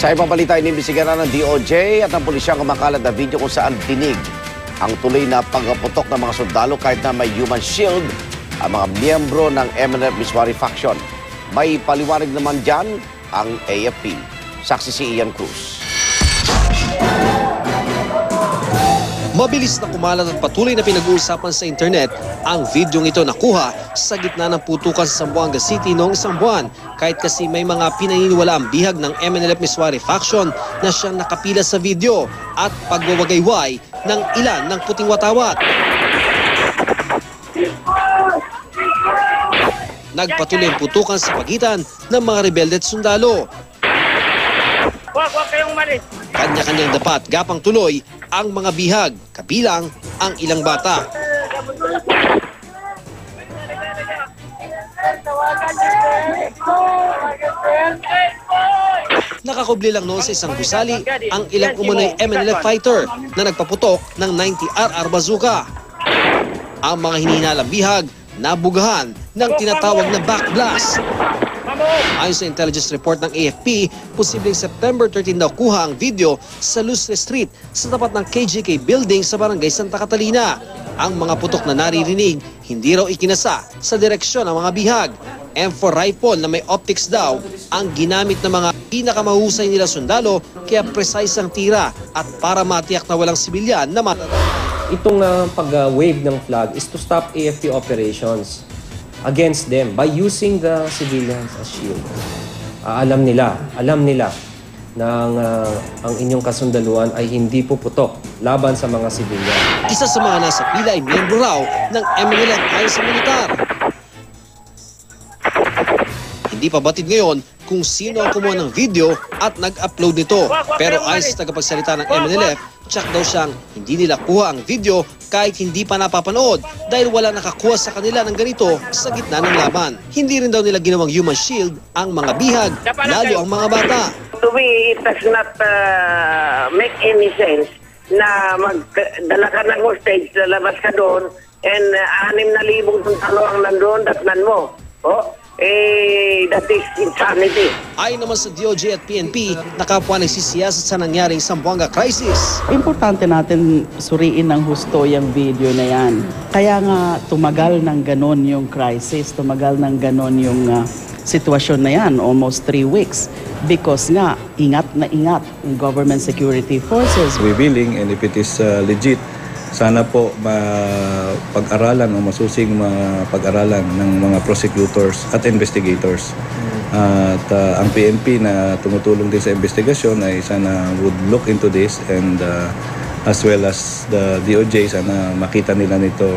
Sa ibang balita, inimbestigahan ng DOJ at ng pulisyang kumakalat na video kung saan dinig ang tuloy na pagputok ng mga sundalo kahit na may human shield ang mga miyembro ng MNF Miswari faction. May paliwanag naman dyan ang AFP. Saksi si Ian Cruz. Mabilis na kumalat at patuloy na pinag-uusapan sa internet ang videong ito nakuha sa gitna ng putukan sa Zamboanga City noong isang buwan. Kahit kasi may mga pinaniniwala ang bihag ng MNLF Miswari faction na siyang nakapila sa video at pagwawagayway ng ilan ng puting watawat. Nagpatuloy ang putukan sa pagitan ng mga rebelde at sundalo. Huwag kayong umalis. Kanya-kanyang dapat gapang tuloy ang mga bihag, kabilang ang ilang bata. Nakakubli lang noon sa isang gusali ang ilang umunoy MNLF fighter na nagpaputok ng 90RR bazooka. Ang mga hinihinalang bihag nabugahan ng tinatawag na backblast. Ayon sa intelligence report ng AFP, posibleng September 13 daw kuha ang video sa Lustre Street sa tapat ng KJK building sa barangay Santa Catalina. Ang mga putok na naririnig hindi raw ikinasa sa direksyon ng mga bihag. M4 rifle na may optics daw ang ginamit ng mga pinakamahusay nila sundalo, kaya precise ang tira at para matiyak na walang sibilyan na matatay. Itong pag-wave ng flag is to stop AFP operations against them by using the civilians as shield. Alam nila na ang inyong kasundaluan ay hindi puputok laban sa mga civilian. Isa sa mga nasa pila ay miyembro raw ng MNLF ayon sa militar. Hindi pa batid ngayon kung sino ang kumuha ng video at nag-upload nito. Pero ayon sa tagapagsalita ng MNLF, tsak daw siyang hindi nila kuha ang video kahit hindi pa napapanood dahil wala nakakuha sa kanila ng ganito sa gitna ng laban. Hindi rin daw nila ginawang human shield ang mga bihag, lalo ang mga bata. To me, it does not make any sense na magdala ka ng hostage, lalabas ka doon, and 6,000 sundalo ang nandun, datnan mo. That is insanity. Ayon naman sa DOJ at PNP, nakapwa nagsisiyasat sa nangyaring Zamboanga crisis. Importante natin suriin ng husto yung video na yan. Kaya nga tumagal ng ganon yung crisis, tumagal ng ganon yung sitwasyon na yan, almost 3 weeks. Because nga, ingat na ingat yung government security forces. We're willing, and if it is legit, sana po pag-aralan o masusing pag-aralan ng mga prosecutors at investigators. At ang PNP na tumutulong din sa investigasyon ay sana would look into this, and as well as the DOJ, sana makita nila nito.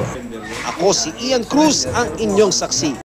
Ako si Ian Cruz, ang inyong saksi.